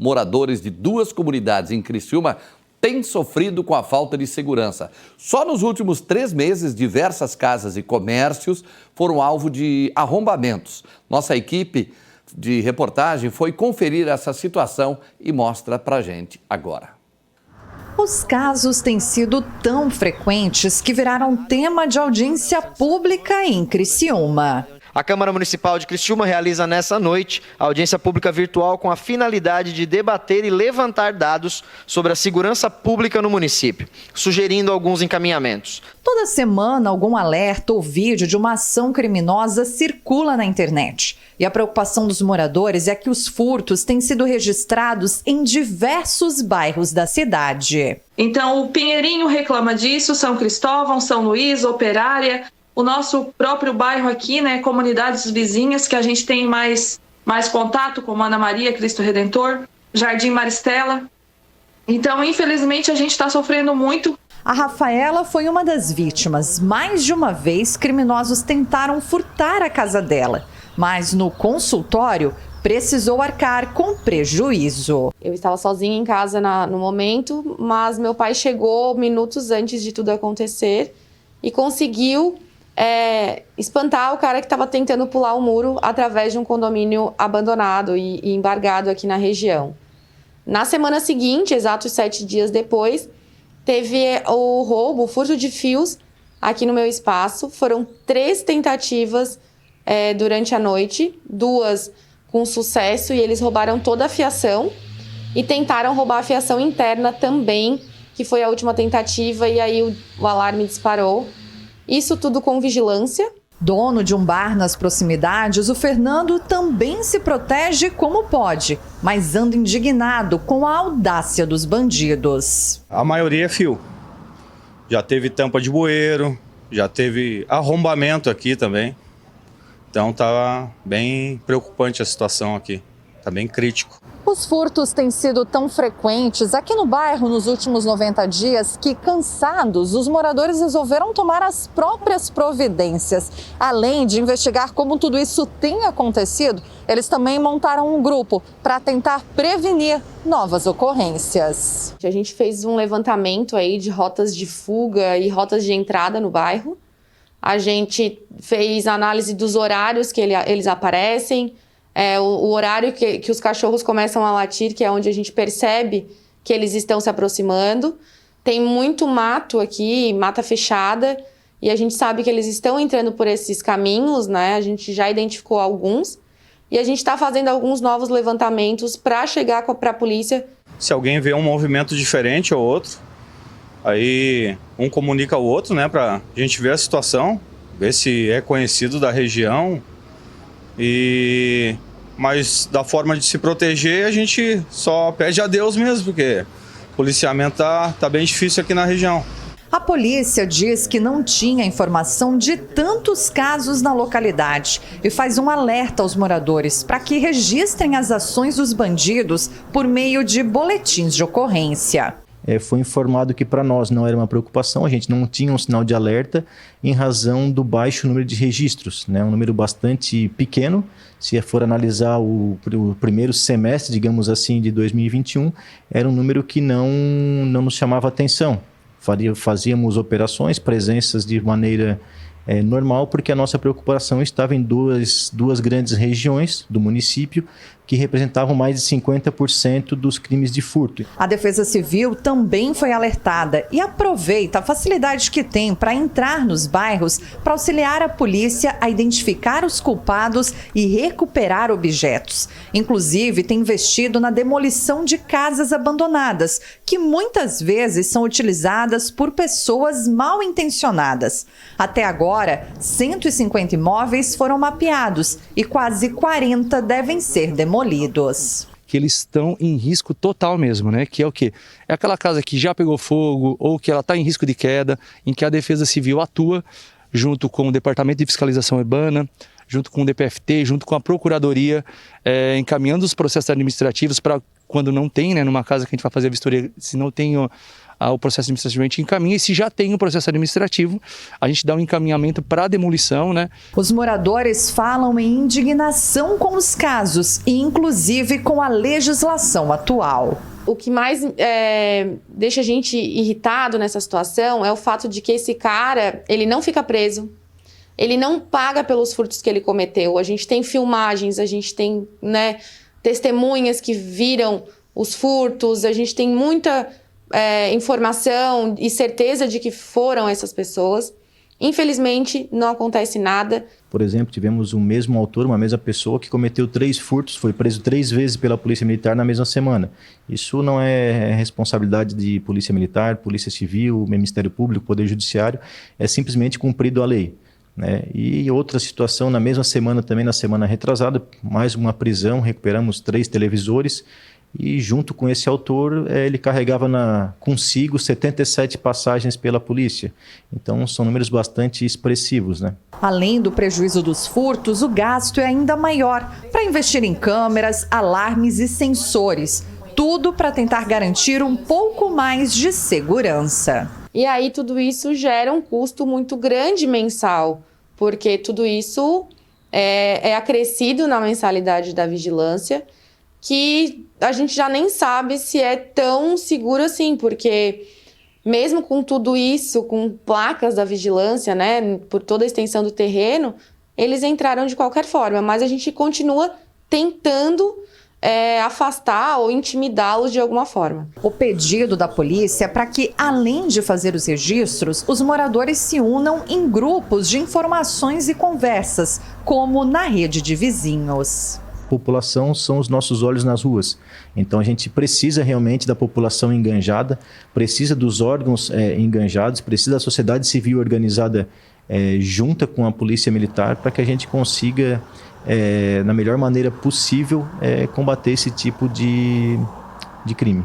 moradores de 2 comunidades em Criciúma têm sofrido com a falta de segurança. Só nos últimos 3 meses, diversas casas e comércios foram alvo de arrombamentos. Nossa equipe de reportagem foi conferir essa situação e mostra pra gente agora. Os casos têm sido tão frequentes que viraram tema de audiência pública em Criciúma. A Câmara Municipal de Criciúma realiza nessa noite a audiência pública virtual com a finalidade de debater e levantar dados sobre a segurança pública no município, sugerindo alguns encaminhamentos. Toda semana, algum alerta ou vídeo de uma ação criminosa circula na internet. E a preocupação dos moradores é que os furtos têm sido registrados em diversos bairros da cidade. Então, o Pinheirinho reclama disso, São Cristóvão, São Luís, Operária, o nosso próprio bairro aqui, né, comunidades vizinhas que a gente tem mais contato, como Ana Maria, Cristo Redentor, Jardim Maristela. Então, infelizmente, a gente está sofrendo muito. A Rafaela foi uma das vítimas. Mais de uma vez, criminosos tentaram furtar a casa dela, mas no consultório precisou arcar com prejuízo. Eu estava sozinha em casa no momento, mas meu pai chegou minutos antes de tudo acontecer e conseguiu espantar o cara que estava tentando pular o muro através de um condomínio abandonado e embargado aqui na região. Na semana seguinte, exatos 7 dias depois, teve o furto de fios aqui no meu espaço. Foram 3 tentativas durante a noite, 2 com sucesso, e eles roubaram toda a fiação e tentaram roubar a fiação interna também, que foi a última tentativa, e aí o alarme disparou. Isso tudo com vigilância. Dono de um bar nas proximidades, o Fernando também se protege como pode, mas anda indignado com a audácia dos bandidos. A maioria é fio. Já teve tampa de bueiro, já teve arrombamento aqui também. Então tá bem preocupante a situação aqui, tá bem crítico. Os furtos têm sido tão frequentes aqui no bairro nos últimos 90 dias que, cansados, os moradores resolveram tomar as próprias providências. Além de investigar como tudo isso tem acontecido, eles também montaram um grupo para tentar prevenir novas ocorrências. A gente fez um levantamento aí de rotas de fuga e rotas de entrada no bairro. A gente fez análise dos horários que eles aparecem, o horário que os cachorros começam a latir, que é onde a gente percebe que eles estão se aproximando. Tem muito mato aqui, mata fechada, e a gente sabe que eles estão entrando por esses caminhos, né? A gente já identificou alguns, e a gente está fazendo alguns novos levantamentos para chegar para a polícia. Se alguém vê um movimento diferente ou outro, aí um comunica ao outro, né, para a gente ver a situação, ver se é conhecido da região. Mas da forma de se proteger, a gente só pede a Deus mesmo, porque o policiamento tá bem difícil aqui na região. A polícia diz que não tinha informação de tantos casos na localidade e faz um alerta aos moradores para que registrem as ações dos bandidos por meio de boletins de ocorrência. Foi informado que para nós não era uma preocupação, a gente não tinha um sinal de alerta em razão do baixo número de registros, né? Um número bastante pequeno. Se for analisar o primeiro semestre, digamos assim, de 2021, era um número que não nos chamava atenção. Fazíamos operações, presenças de maneira normal, porque a nossa preocupação estava em duas grandes regiões do município que representavam mais de 50% dos crimes de furto. A Defesa Civil também foi alertada e aproveita a facilidade que tem para entrar nos bairros para auxiliar a polícia a identificar os culpados e recuperar objetos. Inclusive, tem investido na demolição de casas abandonadas, que muitas vezes são utilizadas por pessoas mal intencionadas. Até agora, 150 imóveis foram mapeados e quase 40 devem ser demolidos. Que eles estão em risco total mesmo, né? Que é o quê? É aquela casa que já pegou fogo ou que ela está em risco de queda, em que a Defesa Civil atua junto com o Departamento de Fiscalização Urbana, junto com o DPFT, junto com a Procuradoria, encaminhando os processos administrativos para quando não tem, né, numa casa que a gente vai fazer a vistoria, se não tem o processo administrativo, a gente encaminha, e se já tem o processo administrativo, a gente dá um encaminhamento para demolição, né? Os moradores falam em indignação com os casos e inclusive com a legislação atual. O que mais deixa a gente irritado nessa situação é o fato de que esse cara, ele não fica preso, ele não paga pelos furtos que ele cometeu. A gente tem filmagens, a gente tem, né, testemunhas que viram os furtos, a gente tem muita informação e certeza de que foram essas pessoas. Infelizmente, não acontece nada. Por exemplo, tivemos o mesmo autor, uma mesma pessoa que cometeu 3 furtos, foi preso 3 vezes pela Polícia Militar na mesma semana. Isso não é responsabilidade de Polícia Militar, Polícia Civil, Ministério Público, Poder Judiciário, é simplesmente cumprido a lei, né? E outra situação, na mesma semana também, na semana retrasada, mais uma prisão, recuperamos 3 televisores, e junto com esse autor, ele carregava consigo 77 passagens pela polícia. Então, são números bastante expressivos, né? Além do prejuízo dos furtos, o gasto é ainda maior para investir em câmeras, alarmes e sensores. Tudo para tentar garantir um pouco mais de segurança. E aí tudo isso gera um custo muito grande mensal, porque tudo isso é acrescido na mensalidade da vigilância, que a gente já nem sabe se é tão seguro assim, porque mesmo com tudo isso, com placas da vigilância, né, por toda a extensão do terreno, eles entraram de qualquer forma, mas a gente continua tentando afastar ou intimidá-los de alguma forma. O pedido da polícia é para que, além de fazer os registros, os moradores se unam em grupos de informações e conversas, como na rede de vizinhos. População são os nossos olhos nas ruas. Então a gente precisa realmente da população enganjada, precisa dos órgãos enganjados, precisa da sociedade civil organizada junta com a Polícia Militar para que a gente consiga, na melhor maneira possível, combater esse tipo de crime.